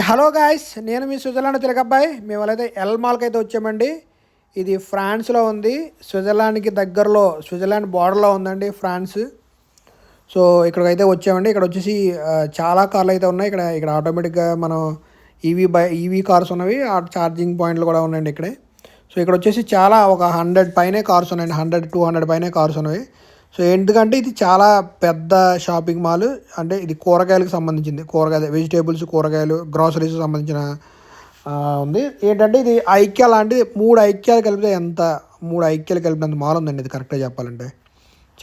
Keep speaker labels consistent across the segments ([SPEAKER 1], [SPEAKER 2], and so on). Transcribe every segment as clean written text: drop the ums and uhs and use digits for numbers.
[SPEAKER 1] Hello guys, నేను మీ Switzerland తిలకబ్బాయి. మేము వాళ్ళైతే ఎల్ మాల్కి అయితే వచ్చామండి. ఇది ఫ్రాన్స్లో ఉంది. స్విట్జర్లాండ్కి దగ్గరలో, స్విట్జర్లాండ్ బార్డర్లో ఉందండి ఫ్రాన్స్. సో ఇక్కడికైతే వచ్చామండి. ఇక్కడ వచ్చేసి చాలా కార్లు అయితే ఉన్నాయి. ఇక్కడ ఇక్కడ ఆటోమేటిక్గా మనం ఈవీ కార్స్ ఉన్నవి, ఆ ఛార్జింగ్ పాయింట్లు కూడా ఉన్నాయండి ఇక్కడే. సో ఇక్కడ వచ్చేసి చాలా ఒక 100 పైనే కార్స్ ఉన్నాయండి. 100-200 పైనే కార్స్ ఉన్నవి. సో ఎందుకంటే ఇది చాలా పెద్ద షాపింగ్ మాల్. అంటే ఇది కూరగాయలకు సంబంధించింది. కూరగాయలు, వెజిటేబుల్స్, కూరగాయలు, గ్రాసరీస్ సంబంధించిన ఉంది. ఏంటంటే ఇది ఐక్య లాంటిది. 3 ఐక్యాలు కలిపితే ఎంత, 3 ఐక్యాలు కలిపినంత మాల్ ఉందండి ఇది, కరెక్ట్గా చెప్పాలంటే.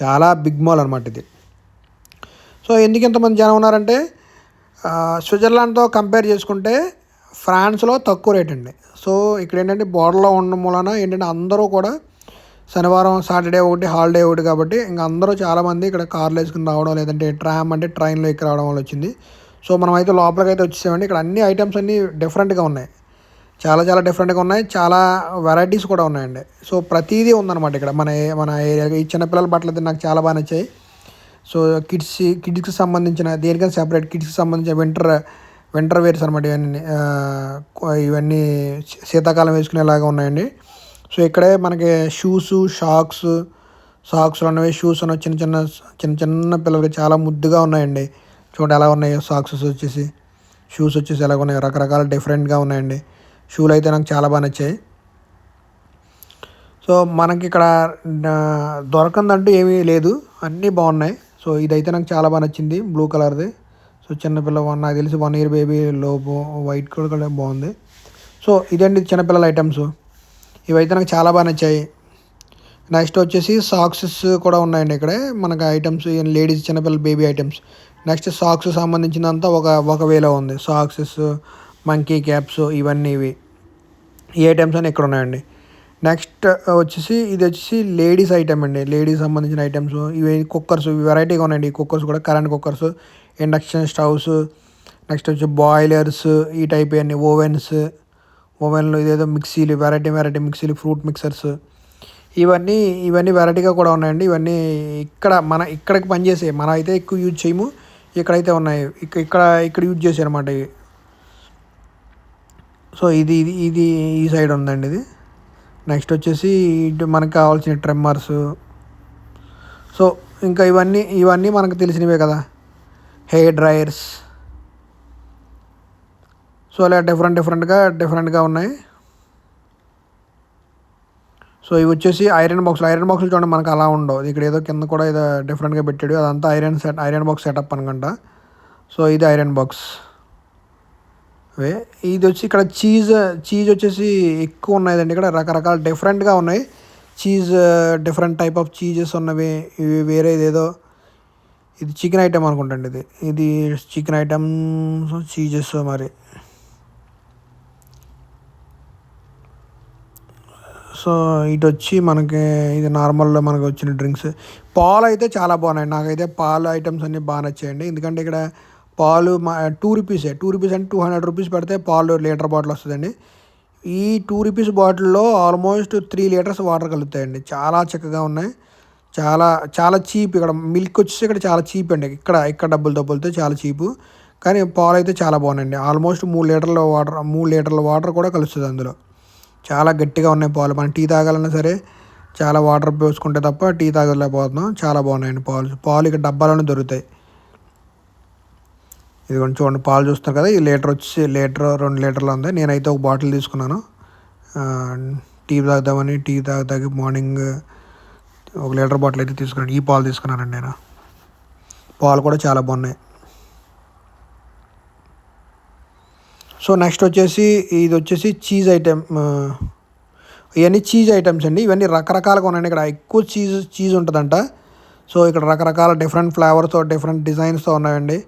[SPEAKER 1] చాలా బిగ్ మాల్ అనమాట ఇది. సో ఎందుకు ఇంతమంది జనం ఉన్నారంటే స్విట్జర్లాండ్తో కంపేర్ చేసుకుంటే ఫ్రాన్స్లో తక్కువ రేట్ అండి. సో ఇక్కడ ఏంటంటే బోర్డర్లో ఉండడం వలన ఏంటంటే అందరూ కూడా శనివారం, సాటర్డే ఒకటి హాలిడే ఒకటి కాబట్టి ఇంకా అందరూ చాలామంది ఇక్కడ కార్లు వేసుకుని రావడం, లేదంటే ట్రామ్ అంటే ట్రైన్లో ఎక్కి రావడం వల్ల వచ్చింది. సో మనం అయితే లోపలికి అయితే వచ్చేసామండి. ఇక్కడ అన్ని ఐటమ్స్ అన్నీ డిఫరెంట్గా ఉన్నాయి. చాలా చాలా డిఫరెంట్గా ఉన్నాయి. చాలా వెరైటీస్ కూడా ఉన్నాయండి. సో ప్రతిదీ ఉందన్నమాట ఇక్కడ మన ఏరియాకి. ఈ చిన్నపిల్లల బట్టలు అయితే నాకు చాలా బాగా నచ్చాయి. సో కిడ్స్కి సంబంధించిన దేనికైనా సెపరేట్ కిడ్స్కి సంబంధించిన వింటర్ వేర్స్ అనమాట. ఇవన్నీ శీతాకాలం వేసుకునేలాగా ఉన్నాయండి. సో ఇక్కడే మనకి సాక్స్లు ఉన్నవి, షూస్ ఉన్నవి. చిన్న చిన్న చిన్న చిన్న పిల్లలకి చాలా ముద్దుగా ఉన్నాయండి. చూడండి ఎలా ఉన్నాయో షూస్ వచ్చేసి ఎలాగ ఉన్నాయి, రకరకాల డిఫరెంట్గా ఉన్నాయండి. షూలు అయితే నాకు చాలా బాగా నచ్చాయి. సో మనకి ఇక్కడ దొరకందంటూ ఏమీ లేదు, అన్నీ బాగున్నాయి. సో ఇదైతే నాకు చాలా బాగా నచ్చింది, బ్లూ కలర్ది. సో చిన్నపిల్ల నాకు తెలిసి 1 year బేబీ లోపు, వైట్ కూడా బాగుంది. సో ఇదండి చిన్నపిల్లల ఐటమ్స్. ఇవైతే నాకు చాలా బాగా నచ్చాయి. నెక్స్ట్ వచ్చేసి సాక్సెస్ కూడా ఉన్నాయండి ఇక్కడే మనకు ఐటమ్స్, లేడీస్ చిన్నపిల్లల బేబీ ఐటమ్స్. నెక్స్ట్ సాక్స్ సంబంధించినంతా ఒక వేలో ఉంది. సాక్సెస్, మంకీ క్యాప్స్, ఇవి ఈ ఐటమ్స్ అని ఇక్కడ ఉన్నాయండి. నెక్స్ట్ ఇది వచ్చేసి లేడీస్ ఐటమ్ అండి. లేడీస్ సంబంధించిన ఐటమ్స్. ఇవి కుక్కర్స్, వెరైటీగా ఉన్నాయండి. ఈ కుక్కర్స్ కూడా current cookers, induction stoves, next వచ్చి బాయిలర్స్, ఈ టైప్ అన్ని ఓవెన్లు, ఇదేదో మిక్సీలు, వెరైటీ మిక్సీలు, ఫ్రూట్ మిక్సర్స్, ఇవన్నీ వెరైటీగా కూడా ఉన్నాయండి. ఇవన్నీ ఇక్కడికి పనిచేసే, మనం అయితే ఎక్కువ యూజ్ చేయము, ఇక్కడైతే ఉన్నాయి. ఇక్కడ యూజ్ చేసే అనమాట ఇవి. సో ఇది ఈ సైడ్ ఉందండి ఇది. నెక్స్ట్ వచ్చేసి ఇటు మనకు కావాల్సిన ట్రిమ్మర్స్. సో ఇంకా ఇవన్నీ మనకు తెలిసినవే కదా, హెయిర్ డ్రైయర్స్. సో అలా డిఫరెంట్గా ఉన్నాయి. సో ఇవి వచ్చేసి ఐరన్ బాక్సులు చూడండి, మనకు అలా ఉండవు. ఇక్కడ ఏదో కింద కూడా ఏదో డిఫరెంట్గా పెట్టాడు, అదంతా ఐరన్ బాక్స్ సెటప్ అనుకుంటా. సో ఇది ఐరన్ బాక్స్. ఇది వచ్చి ఇక్కడ చీజ్ వచ్చేసి ఎక్కువ ఉన్నాయండి. ఇక్కడ రకరకాల డిఫరెంట్గా ఉన్నాయి. డిఫరెంట్ టైప్ ఆఫ్ చీజెస్ ఉన్నవి. ఇవి వేరేది ఏదో, ఇది చికెన్ ఐటమ్ అనుకుంటండి. ఇది చికెన్ ఐటమ్ చీజెస్ మరి. సో ఇటు వచ్చి మనకి ఇది నార్మల్లో మనకు వచ్చిన డ్రింక్స్. పాలు అయితే చాలా బాగున్నాయి. నాకైతే పాలు ఐటమ్స్ అన్నీ బాగా నచ్చాయండి. ఎందుకంటే ఇక్కడ పాలు 2 రూపీస్ అంటే 200 రూపీస్ పెడితే పాలు లీటర్ బాటిల్ వస్తుందండి. ఈ 2 రూపీస్ బాటిల్లో ఆల్మోస్ట్ 3 లీటర్స్ వాటర్ కలుగుతాయండి. చాలా చక్కగా ఉన్నాయి. చాలా చాలా చీప్. ఇక్కడ మిల్క్ వచ్చేసి ఇక్కడ చాలా చీప్ అండి. ఇక్కడ డబ్బులతో చాలా చీపు. కానీ పాలు అయితే చాలా బాగున్నాయండి. ఆల్మోస్ట్ 3 లీటర్ల వాటర్ కూడా కలుస్తుంది అందులో. చాలా గట్టిగా ఉన్నాయి పాలు. మనం టీ తాగాలన్నా సరే చాలా వాటర్ పోసుకుంటే తప్ప టీ తాగలేకపోతున్నాం. చాలా బాగున్నాయండి పాలు ఇక్కడ డబ్బాలోనే దొరుకుతాయి. ఇదిగోండి చూడండి, పాలు చూస్తున్నారు కదా. ఈ లీటర్ వచ్చి 2 లీటర్లు ఉంది. నేనైతే ఒక బాటిల్ తీసుకున్నాను టీ తాగుదామని. టీ తాగి మార్నింగ్ 1 లీటర్ బాటిల్ అయితే తీసుకున్నాను. ఈ పాలు తీసుకున్నానండి నేను. పాలు కూడా చాలా బాగున్నాయి. సో నెక్స్ట్ వచ్చేసి ఇది వచ్చేసి చీజ్ ఐటమ్. ఇవన్నీ చీజ్ ఐటమ్స్ అండి. ఇవన్నీ రకరకాలుగా ఉన్నాయండి. ఇక్కడ ఎక్కువ చీజ్ ఉంటుందంట. సో ఇక్కడ రకరకాల డిఫరెంట్ ఫ్లేవర్స్తో, డిఫరెంట్ డిజైన్స్తో ఉన్నాయండి.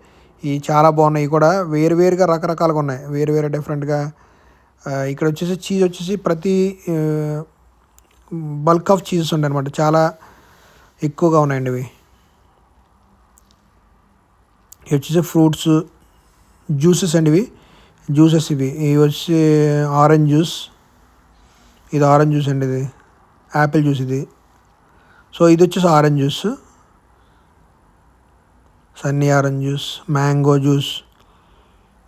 [SPEAKER 1] ఇవి చాలా బాగున్నాయి. కూడా వేరుగా రకరకాలుగా ఉన్నాయి, వేరు డిఫరెంట్గా. ఇక్కడ వచ్చేసి చీజ్ వచ్చేసి ప్రతి బల్క్ ఆఫ్ చీజెస్ ఉంటాయి అనమాట. చాలా ఎక్కువగా ఉన్నాయండి ఇవి. ఇవి వచ్చేసి ఫ్రూట్స్, జ్యూసెస్ అండి. ఇవి వచ్చి ఆరెంజ్ జ్యూస్. ఇది ఆరెంజ్ జ్యూస్ అండి. ఇది యాపిల్ జ్యూస్ ఇది. సో ఇది వచ్చేసి orange juice, Sunny orange juice, mango juice,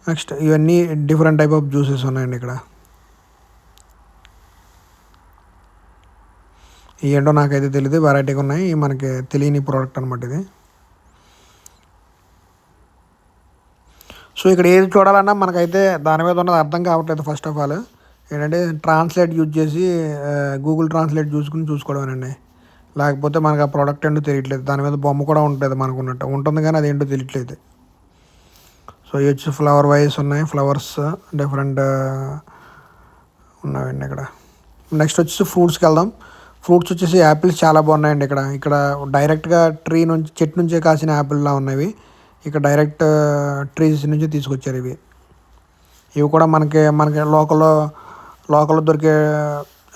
[SPEAKER 1] next ఇవన్నీ డిఫరెంట్ టైప్ ఆఫ్ జ్యూసెస్ ఉన్నాయండి ఇక్కడ. ఏంటో నాకైతే తెలియదు, వెరైటీగా ఉన్నాయి, మనకి తెలియని ప్రోడక్ట్ అనమాట ఇది. సో ఇక్కడ ఏది చూడాలన్నా మనకైతే దాని మీద ఉన్నది అర్థం కావట్లేదు. ఫస్ట్ ఆఫ్ ఆల్ ఏంటంటే ట్రాన్స్లేట్ యూజ్ చేసి గూగుల్ ట్రాన్స్లేట్ చూసుకోవడమేనండి. లేకపోతే మనకు ఆ ప్రోడక్ట్ ఏంటో తెలియట్లేదు. దాని మీద బొమ్మ కూడా ఉంటుంది మనకు ఉన్నట్టు ఉంటుంది, కానీ అది ఏంటో తెలియట్లేదు. సో ఇవి వచ్చి ఫ్లవర్ వైస్ ఉన్నాయి, ఫ్లవర్స్ డిఫరెంట్ ఉన్నాయండి ఇక్కడ. నెక్స్ట్ వచ్చేసి ఫ్రూట్స్కి వెళ్దాం. ఫ్రూట్స్ వచ్చేసి యాపిల్స్ చాలా బాగున్నాయండి ఇక్కడ. ఇక్కడ డైరెక్ట్గా ట్రీ నుంచి, చెట్టు నుంచే కాసిన యాపిల్లా ఉన్నవి. ఇక్కడ డైరెక్ట్ ట్రీస్ నుంచి తీసుకొచ్చారు ఇవి. ఇవి కూడా మనకి లోకల్లో దొరికే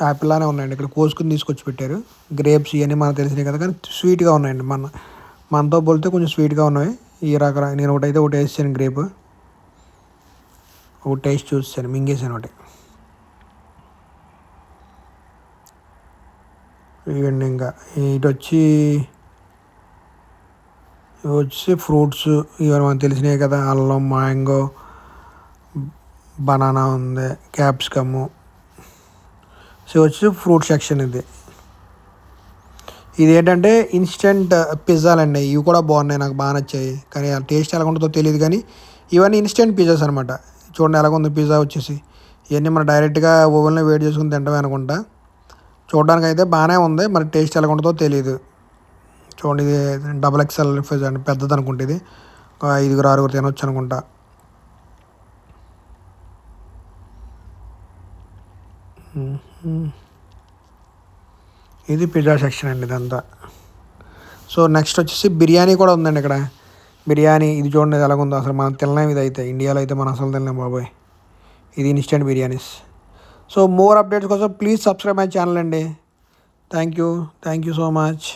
[SPEAKER 1] యాపిల్ లానే ఉన్నాయండి. ఇక్కడ కోసుకుని తీసుకొచ్చి పెట్టారు. గ్రేప్స్ ఇవన్నీ మనకు తెలిసినాయి కదా, కానీ స్వీట్గా ఉన్నాయండి. మనతో పోలితే కొంచెం స్వీట్గా ఉన్నాయి. ఈ రకరకాల నేను ఒకటి వేసాను గ్రేప్, ఒకటి టేస్ట్ చూసాను, మింగేసాను ఒకటి. ఇవండి ఇంకా ఇటు వచ్చి ఫ్రూట్స్ ఇవన్నీ మనకు తెలిసినాయి కదా. అల్లం, మ్యాంగో, బనానా ఉంది, క్యాప్సికము. సో వచ్చి ఫ్రూట్ సెక్షన్ ఇది. ఇది ఏంటంటే ఇన్స్టెంట్ పిజ్జాలండి. ఇవి కూడా బాగున్నాయి, నాకు బాగా నచ్చాయి. కానీ టేస్ట్ ఎలా ఉంటుందో తెలియదు, కానీ ఇవన్నీ ఇన్స్టెంట్ పిజ్జాస్ అనమాట. చూడండి ఎలాగుంది పిజ్జా వచ్చేసి. ఇవన్నీ మనం డైరెక్ట్గా ఓవెన్లో వేడి చేసుకుని తింటామే అనుకుంటా. చూడడానికి అయితే బాగానే ఉంది, మరి టేస్ట్ ఎలా ఉంటుందో తెలియదు. చూడండి ఇది XXL ఫిజ్ అండి, పెద్దది అనుకుంటే ఇది 5-6 తినొచ్చు అనుకుంటా. ఇది పిజ్జా సెక్షన్ అండి ఇదంతా. సో నెక్స్ట్ వచ్చేసి బిర్యానీ కూడా ఉందండి ఇక్కడ. బిర్యానీ ఇది చూడండి ఎలాగుందో. అసలు మనం తినలేము ఇది అయితే, ఇండియాలో అయితే మనం అసలు తినలేము బాబోయ్. ఇది instant biryanis. So more updates కోసం ప్లీజ్ సబ్స్క్రైబ్ మై ఛానల్ అండి. Thank you so much.